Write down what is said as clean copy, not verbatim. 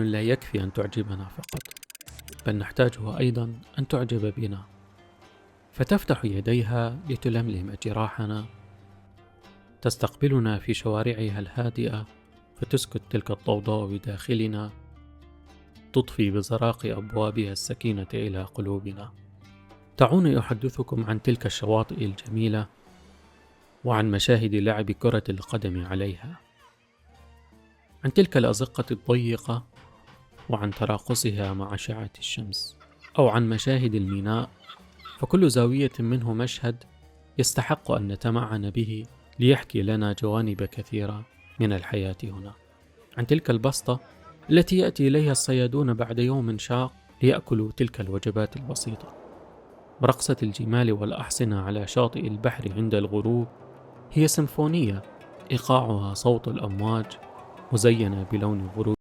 لا يكفي أن تعجبنا فقط، بل نحتاجها أيضا أن تعجب بنا، فتفتح يديها لتلملم جراحنا، تستقبلنا في شوارعها الهادئة فتسكت تلك الضوضاء بداخلنا، تضفي بزراق أبوابها السكينة إلى قلوبنا. دعوني أحدثكم عن تلك الشواطئ الجميلة، وعن مشاهد لعب كرة القدم عليها، عن تلك الأزقة الضيقة، وعن تراقصها مع أشعة الشمس، أو عن مشاهد الميناء، فكل زاوية منه مشهد يستحق أن نتمعن به ليحكي لنا جوانب كثيرة من الحياة هنا، عن تلك البسطة التي يأتي إليها الصيادون بعد يوم شاق ليأكلوا تلك الوجبات البسيطة، برقصة الجمال والأحصنة على شاطئ البحر عند الغروب، هي سيمفونية إيقاعها صوت الأمواج مزينة بلون غروب